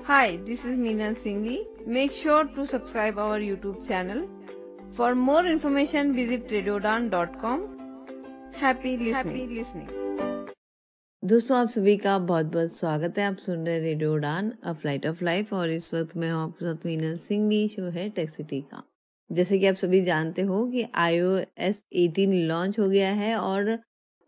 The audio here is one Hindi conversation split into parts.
Hi, this is Meenal Singhi. Make sure to subscribe our YouTube channel. For more information, visit radiodan.com. Happy listening. दोस्तों आप सभी का बहुत बहुत स्वागत है। आप सुन रहे रेडियो उड़ान अ फ्लाइट ऑफ लाइफ और इस वक्त मैं हूं आपके साथ मीनल सिंघी। शो है टेक सिटी का। जैसे कि आप सभी जानते हो कि iOS 18 लॉन्च हो गया है और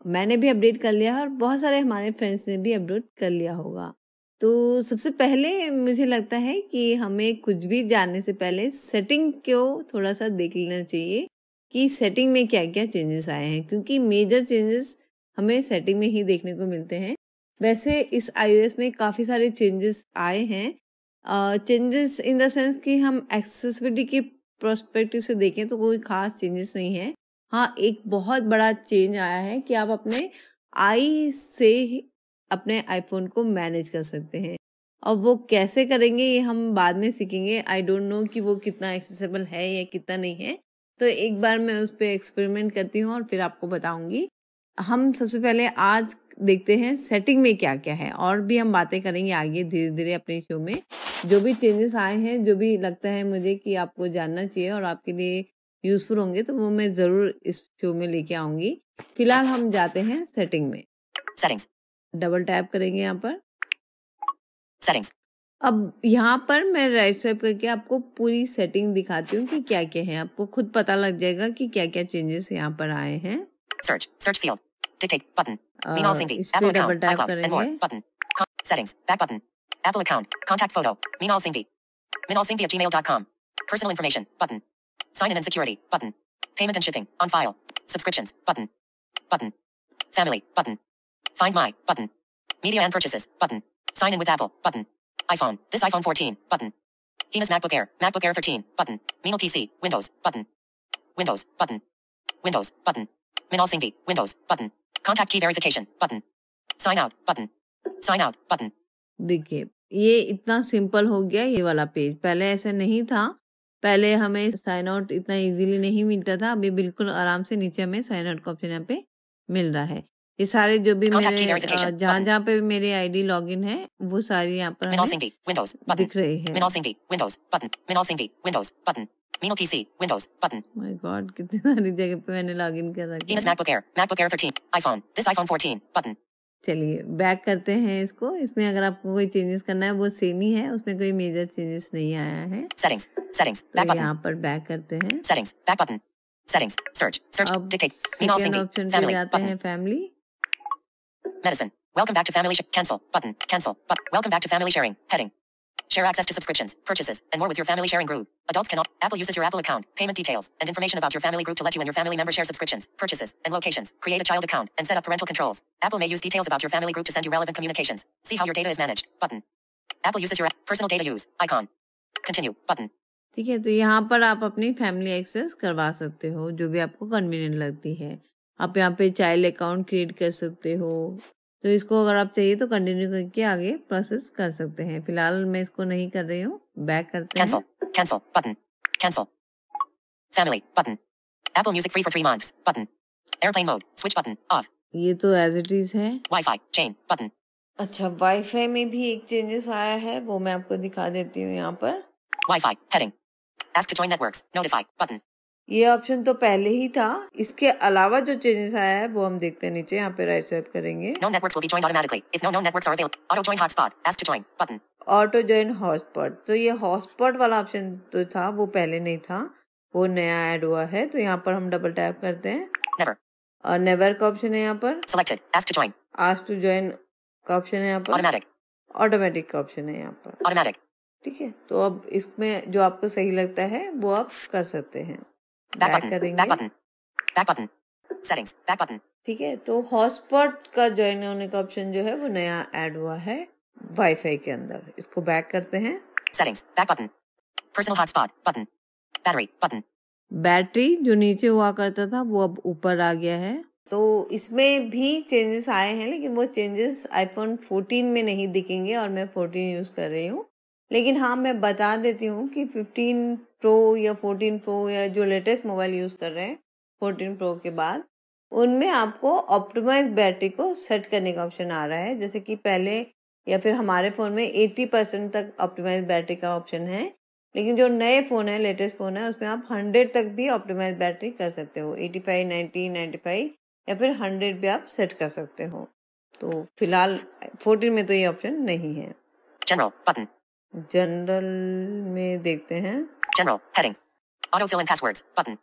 मैंने भी अपडेट कर लिया है और बहुत सारे हमारे फ्रेंड्स ने भी अपडेट कर लिया होगा। तो सबसे पहले मुझे लगता है कि हमें कुछ भी जानने से पहले सेटिंग को थोड़ा सा देख लेना चाहिए कि सेटिंग में क्या क्या चेंजेस आए हैं, क्योंकि मेजर चेंजेस हमें सेटिंग में ही देखने को मिलते हैं। वैसे इस iOS में काफ़ी सारे चेंजेस आए हैं। चेंजेस इन द सेंस कि हम एक्सेसिबिलिटी के पर्सपेक्टिव से देखें तो कोई खास चेंजेस नहीं है। हाँ, एक बहुत बड़ा चेंज आया है कि आप अपने आई से ही अपने आईफोन को मैनेज कर सकते हैं। और वो कैसे करेंगे ये हम बाद में सीखेंगे। आई डोंट नो कि वो कितना एक्सेसिबल है या कितना नहीं है। तो एक बार मैं उस पर एक्सपेरिमेंट करती हूँ और फिर आपको बताऊंगी। हम सबसे पहले आज देखते हैं सेटिंग में क्या क्या है, और भी हम बातें करेंगे आगे धीरे धीरे अपने शो में। जो भी चेंजेस आए हैं, जो भी लगता है मुझे कि आपको जानना चाहिए और आपके लिए यूजफुल होंगे, तो वो मैं जरूर इस शो में लेके आऊंगी। फिलहाल हम जाते हैं सेटिंग में। सेटिंग्स डबल टैप करेंगे यहाँ पर सेटिंग्स। अब यहाँ पर मैं राइट स्वाइप करके आपको पूरी सेटिंग दिखाती हूँ कि क्या क्या है। आपको खुद पता लग जाएगा कि क्या क्या चेंजेस यहाँ पर आए हैं। Search field dictate button Meenal Singhi Apple account iCloud and more button settings back button Apple account contact photo Meenal Singhi meenalsinghi@gmail.com personal information button sign in and security button payment and shipping on file subscriptions button family button find my button media and purchases button sign in with Apple button iPhone this iPhone 14 button Hina's MacBook Air 13 button Meenal PC Windows button Windows button Meenal Singhi Windows button contact key verification button sign out button। देखिए ये इतना सिंपल हो गया ये वाला पेज। पहले ऐसा नहीं था। पहले हमें साइन आउट इतना इजीली नहीं मिलता था। अभी बिल्कुल आराम से नीचे हमें साइन आउट का ऑप्शन यहाँ पे मिल रहा है। ये सारे जो भी मेरे जहाँ जहाँ पे मेरे आईडी लॉगिन है वो सारी यहाँ पर हमें दिख रही है। Meenal PC Windows button my god कितनी सारी जगह पे मैंने लॉगिन कर रखा है। Hina's MacBook Air 13 iPhone this iPhone 14 button। चलिए बैक करते हैं इसको। इसमें अगर आपको कोई चेंजेस करना है वो सेम ही है, उसमें कोई मेजर चेंजेस नहीं आया है। सेटिंग्स तो यहाँ पर बैक करते हैं। Settings back button settings search dictate Meenal Singhi option पे जाते हैं family medicine welcome back to family cancel welcome back to family sharing heading share access to subscriptions, purchases, and more with your family sharing group. Adults cannot. Apple uses your Apple account, payment details, and information about your family group to let you and your family members share subscriptions, purchases, and locations. Create a child account and set up parental controls. Apple may use details about your family group to send you relevant communications. See how your data is managed. Button. Apple uses your personal data use. Icon. Continue. Button. ठीक है, तो यहाँ पर आप अपनी फैमिली एक्सेस करवा सकते हो जो भी आपको कन्वीनियंट लगती है। आप यहाँ पे चाइल्ड अकाउंट क्रिएट कर सकते हो। तो इसको अगर आप चाहिए तो कंटिन्यू करके आगे प्रोसेस कर सकते हैं। फिलहाल मैं इसको नहीं कर रही हूँ। बैक करते हैं। Cancel button cancel family button Apple music free for 3 months button airplane mode switch button of. ये तो एज इट इज है। Wifi change button. अच्छा, वाईफाई में भी एक चेंजेस आया है, वो मैं आपको दिखा देती हूँ यहाँ पर। WiFi heading ask to join networks notify button. ये ऑप्शन तो पहले ही था। इसके अलावा जो चेंजेस आया है वो हम देखते हैं नीचे। यहाँ पे राइट स्वाइप करेंगे। No networks will be joined automatically. If no networks are available. Auto join hotspot. Ask to join button. Auto join hotspot. तो ये हॉटस्पॉट वाला ऑप्शन तो था, वो पहले नहीं था, वो नया ऐड हुआ है। तो यहाँ पर हम डबल टैप करते हैं। नेवर और नेवर का ऑप्शन है यहाँ पर। Selected ask to join. Ask to join का ऑप्शन है यहाँ पर। ऑटोमेटिक का ऑप्शन है यहाँ पर। ऑटोमेटिक। ठीक है, तो अब इसमें जो आपको सही लगता है वो आप कर सकते हैं। बैक करेंगे। Back button settings back button. ठीक है, तो हॉटस्पॉट का ज्वाइन होने का ऑप्शन जो है वो नया ऐड हुआ है वाईफाई के अंदर। इसको बैक करते हैं। Settings back button personal hotspot button battery button. Battery जो नीचे हुआ करता था वो अब ऊपर आ गया है। तो इसमें भी चेंजेस आए हैं, लेकिन वो चेंजेस आईफोन 14 में नहीं दिखेंगे और मैं 14 यूज कर रही हूँ। लेकिन हाँ, मैं बता देती हूँ कि 15 प्रो या 14 प्रो या जो लेटेस्ट मोबाइल यूज कर रहे हैं 14 प्रो के बाद, उनमें आपको ऑप्टिमाइज बैटरी को सेट करने का ऑप्शन आ रहा है। जैसे कि पहले या फिर हमारे फ़ोन में 80% तक ऑप्टिमाइज बैटरी का ऑप्शन है, लेकिन जो नए फ़ोन है, लेटेस्ट फ़ोन है, उसमें आप 100 तक भी ऑप्टिमाइज बैटरी कर सकते हो। 85, 90, 95 या फिर 100 भी आप सेट कर सकते हो। तो फिलहाल 14 में तो ये ऑप्शन नहीं है। जनरल बटन, जनरल में देखते हैं। General heading, auto fill in passwords button,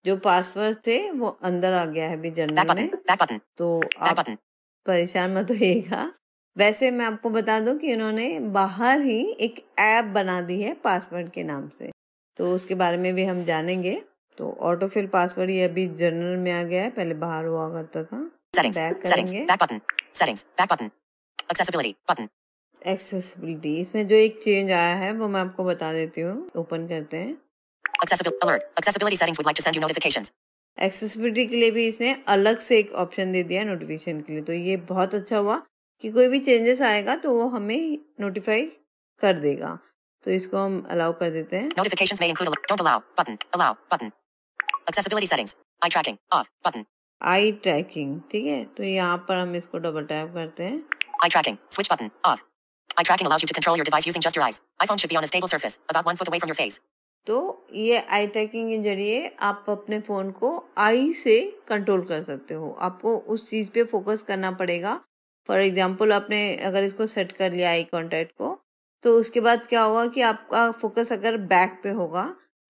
जो पासवर्ड थे वो अंदर आ गया है अभी जनरल में, बैक बटन, तो आप बटन, परेशान मत होइएगा। वैसे मैं आपको बता दूं कि इन्होंने बाहर ही एक ऐप बना दी है पासवर्ड के नाम से, तो उसके बारे में भी हम जानेंगे। तो ऑटोफिल पासवर्ड ये अभी जनरल में आ गया है, पहले बाहर हुआ करता था। बैक करेंगे, back button, settings, back button, accessibility button, accessibility, इसमें जो एक चेंज आया है वो मैं आपको बता देती हूँ। ओपन करते हैं। Accessibility settings would like to send you notifications. Accessibility के लिए भी इसने अलग से एक ऑप्शन दे दिया है नोटिफिकेशन के लिए, तो ये बहुत अच्छा हुआ कि कोई भी चेंजेस आएगा तो वो हमें नोटिफाई कर देगा। तो इसको हम अलाउ कर देते हैं। Notifications may include don't allow button. Accessibility settings, eye tracking off button. I trekking, ठीक है, तो यहाँ पर हम इसको डबल टैप करते हैं। Eye tracking switch button off. Eye tracking allows you to control your device using just your eyes. iPhone should be on a stable surface, about 1 foot away from your face. तो ये आई ट्रैकिंग के जरिए आप अपने फ़ोन को आई से कंट्रोल कर सकते हो। आपको उस चीज़ पे फोकस करना पड़ेगा। फॉर एग्जांपल आपने अगर इसको सेट कर लिया आई कांटेक्ट को, तो उसके बाद क्या होगा कि आपका फोकस अगर बैक पे होगा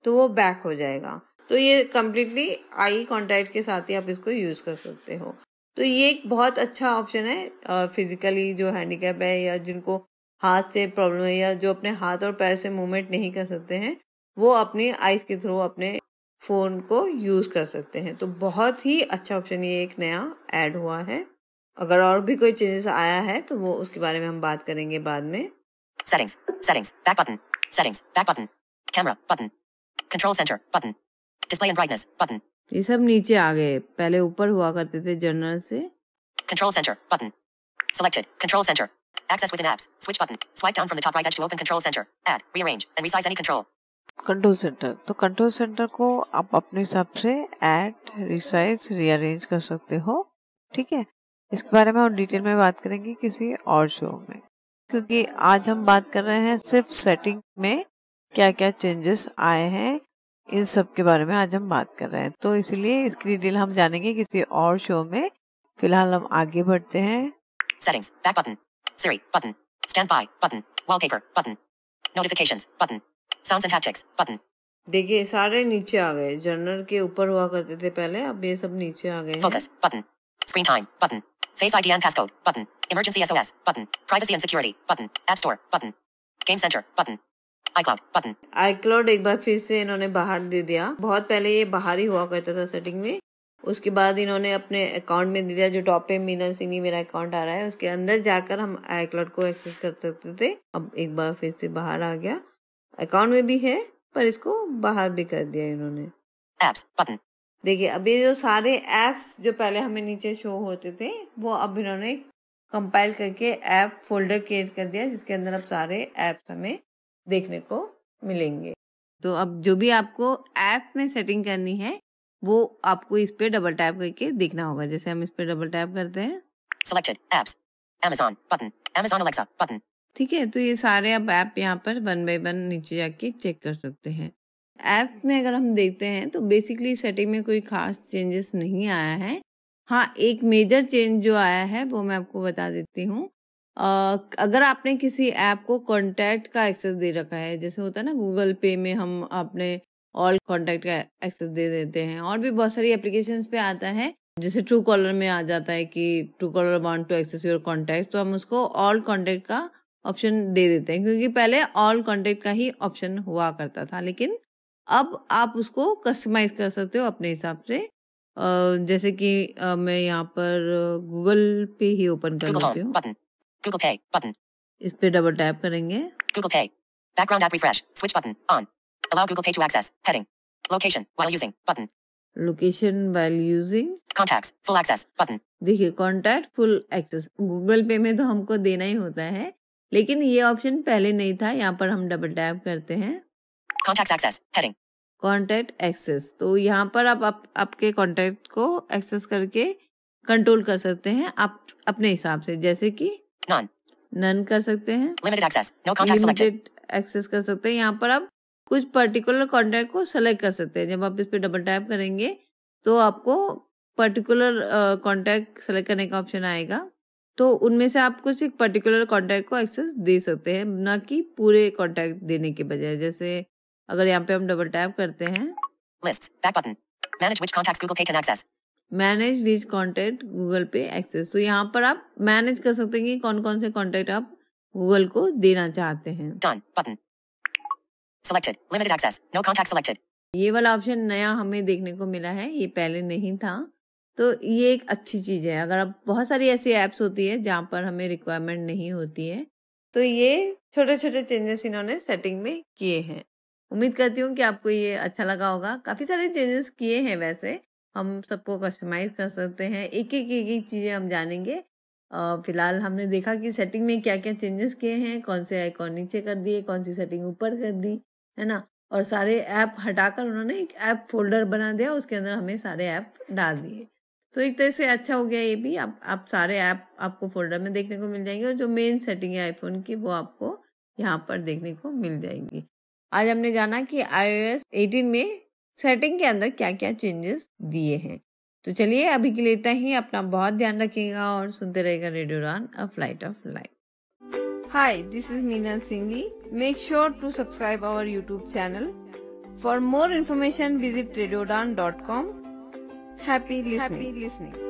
तो वो बैक हो जाएगा। तो ये कम्प्लीटली आई कांटेक्ट के साथ ही आप इसको यूज़ कर सकते हो। तो ये एक बहुत अच्छा ऑप्शन है फिजिकली जो हैंडीकैप है या जिनको हाथ से प्रॉब्लम है या जो अपने हाथ और पैर से मूवमेंट नहीं कर सकते हैं, वो अपनी आइज के थ्रू अपने फ़ोन को यूज़ कर सकते हैं। तो बहुत ही अच्छा ऑप्शन ये एक नया ऐड हुआ है। अगर और भी कोई चेंजेस आया है तो वो उसके बारे में हम बात करेंगे बाद में। Settings, back button, camera button, control center button, display and brightness button, ये सब नीचे आ गए, पहले ऊपर हुआ करते थे जनरल से। control center button, selected, control center, access within apps, switch button, swipe down from the top right edge to open control center, add, rearrange and resize any control. Control centre, तो कंट्रोल सेंटर को आप अपने हिसाब से ऐड, रिसाइज, रीअरेंज कर सकते हो, ठीक है। इसके बारे में और डिटेल में बात करेंगे किसी और शो में, क्योंकि आज हम बात कर रहे हैं सिर्फ सेटिंग में क्या क्या चेंजेस आए हैं, इन सब के बारे में आज हम बात कर रहे हैं। तो इसलिए इसकी डिटेल हम जानेंगे किसी और शो में। फिलहाल हम आगे बढ़ते हैं। Settings, back button, Siri button, standby button, wallpaper button, notifications button, sounds and haptics button. देखिए सारे नीचे आ गए, जनरल के ऊपर हुआ करते थे पहले, अब ये सब नीचे आ गए हैं। Focus button, screen time button, face ID and passcode button, emergency SOS button, privacy and security button, app store button, game center button, iCloud button. iCloud एक बार फिर से इन्होंने बाहर दे दिया। बहुत पहले ये बाहर ही हुआ करता था सेटिंग में, उसके बाद इन्होंने अपने अकाउंट में दे दिया। जो टॉप पे मीनल सिंह मेरा अकाउंट आ रहा है उसके अंदर जाकर हम iCloud को एक्सेस कर सकते थे, अब एक बार फिर से बाहर आ गया। अकाउंट में भी है पर इसको बाहर भी कर दिया इन्होंने। Apps button, देखिए अभी जो सारे एप्स जो पहले हमें नीचे शो होते थे वो अब इन्होंने कंपाइल करके ऐप फोल्डर क्रिएट कर दिया, जिसके अंदर अब सारे ऐप्स हमें देखने को मिलेंगे। तो अब जो भी आपको ऐप में सेटिंग करनी है वो आपको इस पे डबल टैप करके देखना होगा। जैसे हम इस पे डबल टैप करते हैं, selected, apps, Amazon button, Amazon Alexa button, ठीक है, तो ये सारे अब ऐप यहाँ पर 1 बाय 1 नीचे जाके चेक कर सकते हैं। ऐप में अगर हम देखते हैं तो बेसिकली सेटिंग में कोई खास चेंजेस नहीं आया है। हाँ, एक मेजर चेंज जो आया है वो मैं आपको बता देती हूँ। अगर आपने किसी ऐप को कॉन्टैक्ट का एक्सेस दे रखा है, जैसे होता है ना गूगल पे में हम अपने ऑल कॉन्टैक्ट का एक्सेस दे देते हैं, और भी बहुत सारी एप्लीकेशंस पे आता है, जैसे ट्रू कॉलर में आ जाता है कि Truecaller want to access your contact, तो हम उसको ऑल कॉन्टैक्ट का ऑप्शन दे देते हैं, क्योंकि पहले ऑल कॉन्टैक्ट का ही ऑप्शन हुआ करता था, लेकिन अब आप उसको कस्टमाइज कर सकते हो अपने हिसाब से। जैसे कि मैं यहाँ पर गूगल पे ही ओपन कर Google लेती Home हूँ। button, Google Pay button, इस पे डबल टैप करेंगे। Google Pay, background app refresh, switch button on, allow Google Pay to access, heading, location while using button, location while using, contacts, full access button, देखिए कॉन्टैक्ट फुल एक्सेस गूगल पे में तो हमको देना ही होता है, लेकिन ये ऑप्शन पहले नहीं था। यहाँ पर हम डबल टैप करते हैं, contacts access, heading, contact access, तो यहाँ पर आप आपके कॉन्टैक्ट को एक्सेस करके कंट्रोल कर सकते हैं आप अपने हिसाब से, जैसे कि none, नन कर सकते हैं, Limited access. No contact selected. Limited access कर सकते हैं। यहाँ पर आप कुछ पर्टिकुलर कॉन्टैक्ट को सेलेक्ट कर सकते हैं। जब आप इस पे डबल टैप करेंगे तो आपको पर्टिकुलर कॉन्टैक्ट सेलेक्ट करने का ऑप्शन आएगा, तो उनमें से आप कुछ एक पर्टिकुलर कॉन्टैक्ट को एक्सेस दे सकते हैं, ना कि पूरे कॉन्टैक्ट देने के बजाय। जैसे अगर यहाँ पे हम डबल टैप करते हैं, Lists. Back button. Manage which contacts Google Pay can access. Manage which contact Google पे एक्सेस, तो यहाँ पर आप मैनेज कर सकते हैं कि कौन कौन से कॉन्टैक्ट आप गूगल को देना चाहते हैं। Done. Button. Selected. Limited access. No contact selected. ये वाला ऑप्शन नया हमें देखने को मिला है, ये पहले नहीं था, तो ये एक अच्छी चीज है। अगर आप बहुत सारी ऐसी एप्स होती है जहाँ पर हमें रिक्वायरमेंट नहीं होती है, तो ये छोटे छोटे चेंजेस इन्होंने सेटिंग में किए हैं। उम्मीद करती हूँ कि आपको ये अच्छा लगा होगा। काफी सारे चेंजेस किए हैं, वैसे हम सबको कस्टमाइज कर सकते हैं, एक एक चीजें हम जानेंगे। फिलहाल हमने देखा कि सेटिंग में क्या क्या चेंजेस किए हैं, कौन से आइकॉन नीचे कर दिए, कौन सी सेटिंग ऊपर कर दी, है ना, और सारे ऐप हटाकर उन्होंने एक ऐप फोल्डर बना दिया, उसके अंदर हमें सारे ऐप डाल दिए। तो एक तरह से अच्छा हो गया ये भी। आप सारे ऐप आपको फोल्डर में देखने को मिल जाएंगे, और जो मेन सेटिंग है आईफोन की वो आपको यहाँ पर देखने को मिल जाएंगी। आज हमने जाना कि iOS 18 में सेटिंग के अंदर क्या क्या चेंजेस दिए हैं। तो चलिए अभी के लिए इतना ही। अपना बहुत ध्यान रखिएगा और सुनते रहेगा रेडियो उड़ान, a flight of life. Hi, this is Meenal Singhi. Make sure to subscribe our YouTube channel. For more information, visit radioudan.com. Happy listening.